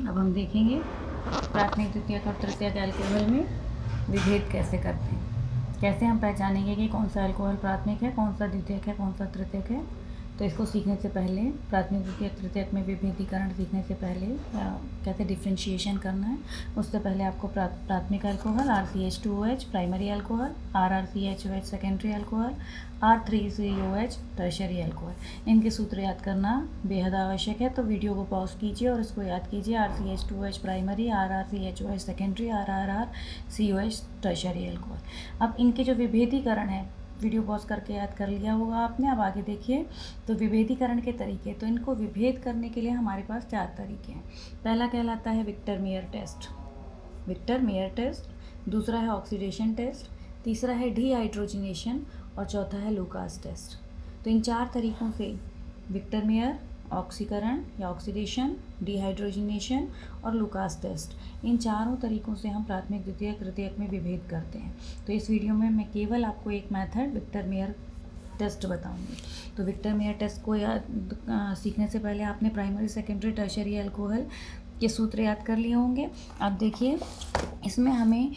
अब हम देखेंगे प्राथमिक द्वितीयक और तृतीयक अल्कोहल में विभेद कैसे करते हैं, कैसे हम पहचानेंगे कि कौन सा अल्कोहल प्राथमिक है, कौन सा द्वितीयक है, कौन सा तृतीयक है। तो इसको सीखने से पहले, प्राथमिक द्वितीयक तृतीयक में विभेदीकरण सीखने से पहले कैसे डिफ्रेंशिएशन करना है, उससे पहले आपको प्राथमिक alcohol RCH2OH primary alcohol, RrCHOH secondary alcohol, R3COH tertiary alcohol, इनके सूत्र याद करना बेहद आवश्यक है। तो वीडियो को पॉज कीजिए और इसको याद कीजिए। RCH2OH primary, RrCHOH secondary, RrCOH tertiary alcohol. अब इनके जो विभेदीकरण है, वीडियो पॉज करके याद कर लिया होगा आपने। अब आगे देखिए, तो विभेदीकरण के तरीके, तो इनको विभेद करने के लिए हमारे पास 4 तरीके हैं। पहला कहलाता है Victor Meyer test, Victor Meyer test. दूसरा है ऑक्सीडेशन टेस्ट, तीसरा है डीहाइड्रोजनेशन और चौथा है लूकास टेस्ट। तो इन 4 तरीकों से विक्टर मेयर, ऑक्सीकरण या ऑक्सीडेशन, डिहाइड्रोजनेशन और लूकास टेस्ट, इन चारों तरीकों से हम प्राथमिक द्वितीयक तृतीयक में विभेद करते हैं। तो इस वीडियो में मैं केवल आपको एक मेथड विक्टर मेयर टेस्ट बताऊंगी। तो विक्टर मेयर टेस्ट को सीखने से पहले आपने प्राइमरी, सेकेंडरी, टर्शरी अल्कोहल के सूत्र याद कर लिए होंगे। अब देखिए, इसमें हमें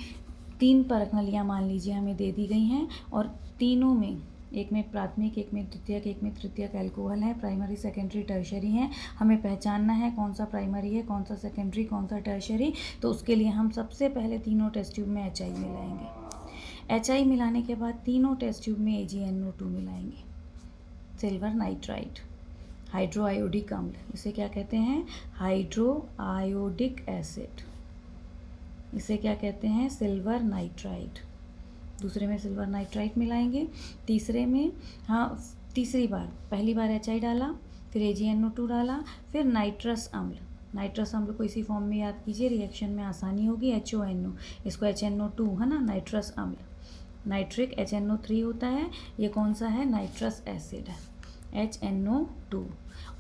3 परख नलियाँ मान लीजिए हमें दे दी गई हैं और तीनों में, एक में प्राथमिक, एक में द्वितीयक, एक में तृतीयक अल्कोहल है, प्राइमरी, सेकेंडरी, टर्शरी हैं। हमें पहचानना है कौन सा प्राइमरी है, कौन सा सेकेंडरी, कौन सा टर्शरी। तो उसके लिए हम सबसे पहले तीनों टेस्ट ट्यूब में HI मिलाएंगे। HI मिलाने के बाद तीनों टेस्ट ट्यूब में AgNO2 मिलाएंगे, सिल्वर नाइट्राइड, हाइड्रो आयोडिक अम्ल, इसे क्या कहते हैं, हाइड्रो आयोडिक एसिड, इसे क्या कहते हैं, सिल्वर नाइट्राइड। दूसरे में सिल्वर नाइट्राइड मिलाएंगे। तीसरे में, तीसरी बार, पहली बार HI डाला, फिर AgNO2 डाला, फिर नाइट्रस अम्ल। नाइट्रस अम्ल को इसी फॉर्म में याद कीजिए, रिएक्शन में आसानी होगी। HONO, इसको HNO2 है ना, नाइट्रस अम्ल। नाइट्रिक HNO3 होता है, ये कौन सा है, नाइट्रस एसिड है, HNO2।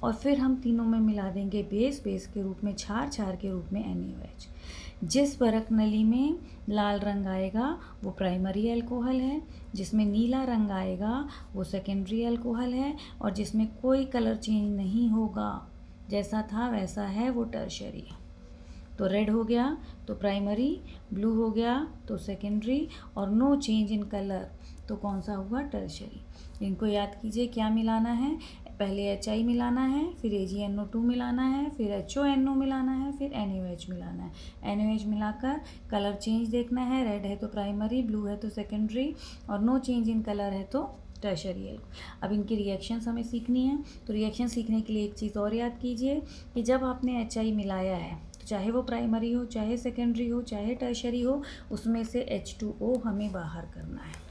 और फिर हम तीनों में मिला देंगे बेस, बेस के रूप में क्षार, क्षार के रूप में NaOH। जिस परख नली में लाल रंग आएगा वो प्राइमरी अल्कोहल है, जिसमें नीला रंग आएगा वो सेकेंडरी अल्कोहल है, और जिसमें कोई कलर चेंज नहीं होगा, जैसा था वैसा है, वो टर्शरी है। तो रेड हो गया तो प्राइमरी, ब्लू हो गया तो सेकेंडरी, और नो चेंज इन कलर तो कौन सा हुआ, टर्शरी। इनको याद कीजिए, क्या मिलाना है, पहले HI मिलाना है, फिर AgNO2 मिलाना है, फिर HONO मिलाना है, फिर NaOH मिलाना है। NaOH मिलाकर कलर चेंज देखना है, रेड है तो प्राइमरी, ब्लू है तो सेकेंडरी, और नो चेंज इन कलर है तो टर्शरी अल्कोहल। अब इनकी रिएक्शंस हमें सीखनी है। तो रिएक्शन सीखने के लिए एक चीज़ और याद कीजिए कि जब आपने HI मिलाया है, तो चाहे वो प्राइमरी हो, चाहे सेकेंडरी हो, चाहे टर्शरी हो, उसमें से H2O हमें बाहर करना है।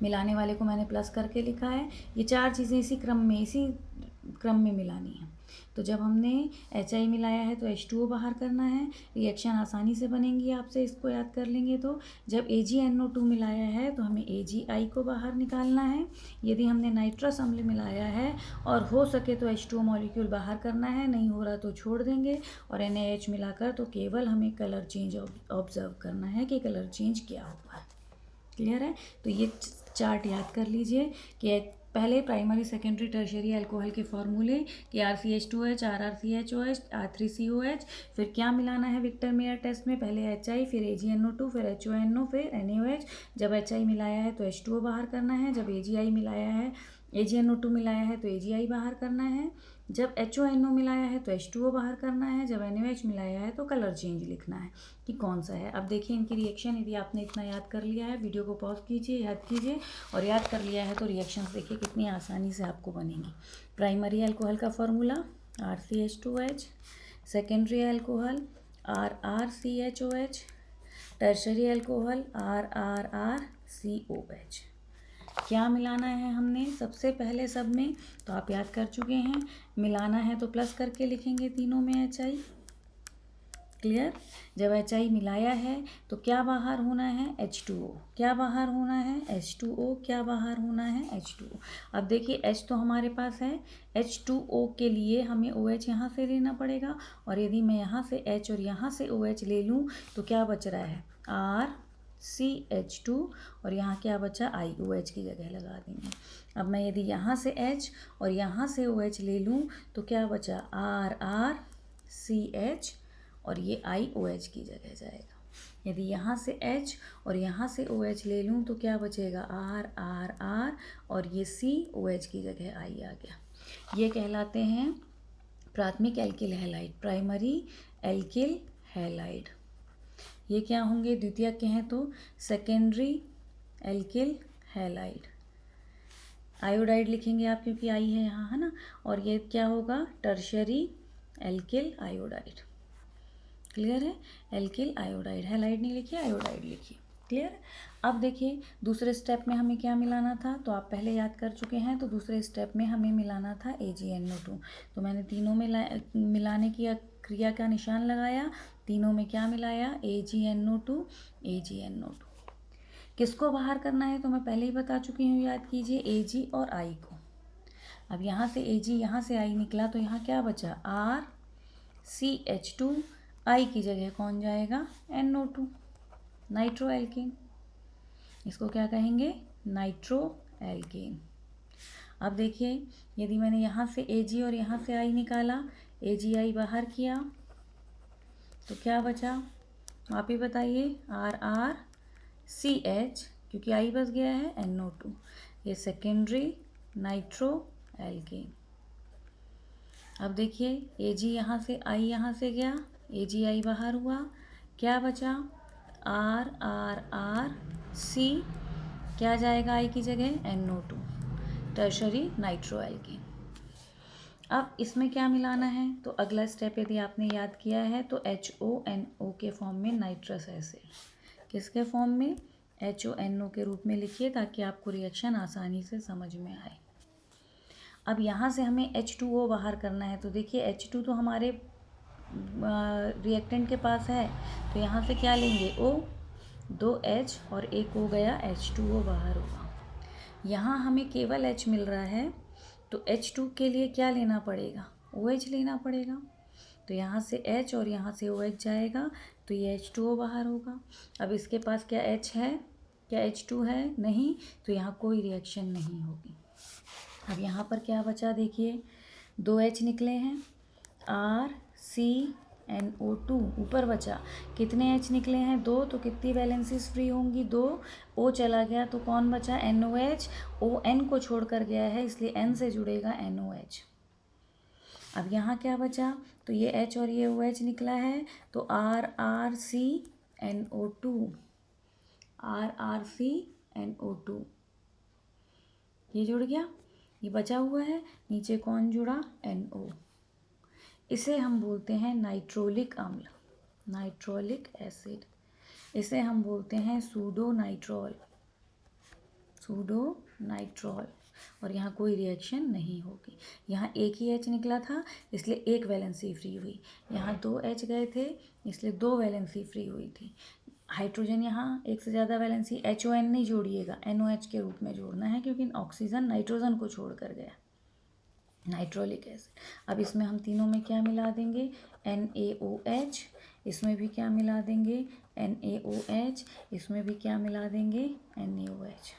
मिलाने वाले को मैंने प्लस करके लिखा है। ये 4 चीज़ें इसी क्रम में मिलानी है। तो जब हमने HI मिलाया है तो H2O बाहर करना है। रिएक्शन आसानी से बनेंगी, आपसे इसको याद कर लेंगे। तो जब AgNO2 मिलाया है तो हमें AgI को बाहर निकालना है। यदि हमने नाइट्रस अम्ल मिलाया है और हो सके तो H2O मॉलिक्यूल बाहर करना है, नहीं हो रहा तो छोड़ देंगे। और NaH मिलाकर तो केवल हमें कलर चेंज ऑब्जर्व करना है कि कलर चेंज क्या हुआ। क्लियर है? तो ये चार्ट याद कर लीजिए कि पहले प्राइमरी, सेकेंडरी, टर्शरी अल्कोहल के फॉर्मूले कि RCH2OH, RrCHOH, R3COH, फिर क्या मिलाना है विक्टर मेयर टेस्ट में, पहले HI, फिर AgNO2, फिर HONO, फिर NaOH। जब HI मिलाया है तो H2O बाहर करना है, जब AgI मिलाया है, AgNO2 मिलाया है तो AgI बाहर करना है, जब HONO मिलाया है तो H2O बाहर करना है, जब NaOH मिलाया है तो कलर चेंज लिखना है कि कौन सा है। अब देखिए इनकी रिएक्शन, यदि आपने इतना याद कर लिया है, वीडियो को पॉज कीजिए, याद कीजिए, और याद कर लिया है तो रिएक्शंस देखिए कितनी आसानी से आपको बनेंगी। प्राइमरी अल्कोहल का formula RCH2OH, secondary alcohol RrCHOH, tertiary alcohol RrRCOH। क्या मिलाना है हमने सबसे पहले सब में, तो आप याद कर चुके हैं। मिलाना है तो प्लस करके लिखेंगे तीनों में HI। क्लियर? जब HI मिलाया है तो क्या बाहर होना है, H2O। क्या बाहर होना है, H2O। क्या बाहर होना है, H2O। अब देखिए H तो हमारे पास है, H2O के लिए हमें OH यहाँ से लेना पड़ेगा, और यदि मैं यहाँ से H और यहाँ से OH ले लूँ तो क्या बच रहा है, RCH2, और यहाँ क्या बचा, I, OH की जगह लगा देंगे। अब मैं यदि यहाँ से H और यहाँ से OH ले लूँ तो क्या बचा, RR CH और ये IOH की जगह जाएगा। यदि यहाँ से H और यहाँ से OH ले लूँ तो क्या बचेगा, R R R और ये COH की जगह I आ गया। ये कहलाते हैं प्राथमिक alkyl halide, primary alkyl halide. ये क्या होंगे, द्वितीयक हैं तो सेकेंडरी एल्किल हैलाइड। आयोडाइड लिखेंगे आप क्योंकि आई है यहाँ, है ना। और ये क्या होगा, टर्शरी एल्किल आयोडाइड। क्लियर है, एल्किल आयोडाइड, हैलाइड नहीं लिखिए, आयोडाइड लिखिए। क्लियर है। अब देखिए दूसरे स्टेप में हमें क्या मिलाना था, तो आप पहले याद कर चुके हैं। तो दूसरे स्टेप में हमें मिलाना था AgNO2। तो मैंने तीनों में मिलाने की क्रिया का निशान लगाया, तीनों में क्या मिलाया, AgNO2 AgNO2। किसको बाहर करना है तो मैं पहले ही बता चुकी हूँ, याद कीजिए, Ag और I को। अब यहाँ से Ag, यहाँ से I निकला तो यहाँ क्या बचा, RCH2, I की जगह कौन जाएगा, NO2, नाइट्रो एल्केन। इसको क्या कहेंगे, नाइट्रो एल्केन। अब देखिए यदि मैंने यहाँ से Ag और यहाँ से I निकाला, AgI बाहर किया तो क्या बचा, आप ही बताइए, RRCH, क्योंकि I बच गया है, NO2, ये सेकेंडरी नाइट्रो एल्केन। अब देखिए Ag यहाँ से, I यहाँ से गया, AgI बाहर हुआ, क्या बचा, RRRC, क्या जाएगा I की जगह, NO2, टर्शरी नाइट्रो एल्केन। अब इसमें क्या मिलाना है, तो अगला स्टेप यदि आपने याद किया है तो HONO के फॉर्म में नाइट्रस एसिड, किसके फॉर्म में, HONO के रूप में लिखिए ताकि आपको रिएक्शन आसानी से समझ में आए। अब यहाँ से हमें H2O बाहर करना है, तो देखिए H2 तो हमारे रिएक्टेंट के पास है, तो यहाँ से क्या लेंगे, O, 2 H और एक हो गया H2O बाहर होगा। यहाँ हमें केवल H मिल रहा है, तो H2 के लिए क्या लेना पड़ेगा, OH लेना पड़ेगा। तो यहाँ से H और यहाँ से OH जाएगा तो ये H2O बाहर होगा। अब इसके पास क्या H है, क्या H2 है, नहीं, तो यहाँ कोई रिएक्शन नहीं होगी। अब यहाँ पर क्या बचा, देखिए 2 H निकले हैं, RCNO2 ऊपर बचा, कितने H निकले हैं, 2, तो कितनी वैलेंसीज फ्री होंगी, 2, O चला गया तो कौन बचा, NOH, O N को छोड़कर गया है इसलिए N से जुड़ेगा NOH। अब यहाँ क्या बचा, तो ये H और ये OH निकला है तो RRCNO2, RRCNO2 ये जुड़ गया, ये बचा हुआ है, नीचे कौन जुड़ा, NO। इसे हम बोलते हैं नाइट्रोलिक अम्ल, नाइट्रोलिक एसिड। इसे हम बोलते हैं सूडोनाइट्रॉल, सूडोनाइट्रॉल। और यहाँ कोई रिएक्शन नहीं होगी। यहाँ एक ही H निकला था इसलिए एक वैलेंसी फ्री हुई, यहाँ 2 H गए थे इसलिए 2 वैलेंसी फ्री हुई थी। हाइड्रोजन यहाँ एक से ज़्यादा वैलेंसी, HON नहीं जोड़िएगा, NOH के रूप में जोड़ना है क्योंकि ऑक्सीजन नाइट्रोजन को छोड़ कर गया, नाइट्रोलिक एसिड। अब इसमें हम तीनों में क्या मिला देंगे, NaOH, इसमें भी क्या मिला देंगे, NaOH, इसमें भी क्या मिला देंगे, NaOH।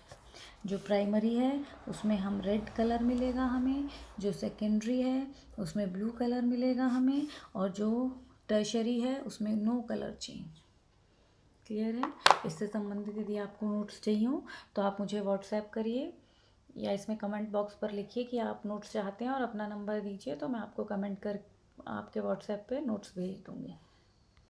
जो प्राइमरी है उसमें हम रेड कलर मिलेगा हमें, जो सेकेंडरी है उसमें ब्लू कलर मिलेगा हमें, और जो टर्शरी है उसमें नो कलर चेंज। क्लियर है। इससे संबंधित यदि आपको नोट्स चाहिए हो तो आप मुझे व्हाट्सएप करिए या इसमें कमेंट बॉक्स पर लिखिए कि आप नोट्स चाहते हैं और अपना नंबर दीजिए, तो मैं आपको कमेंट कर आपके व्हाट्सएप पे नोट्स भेज दूँगी।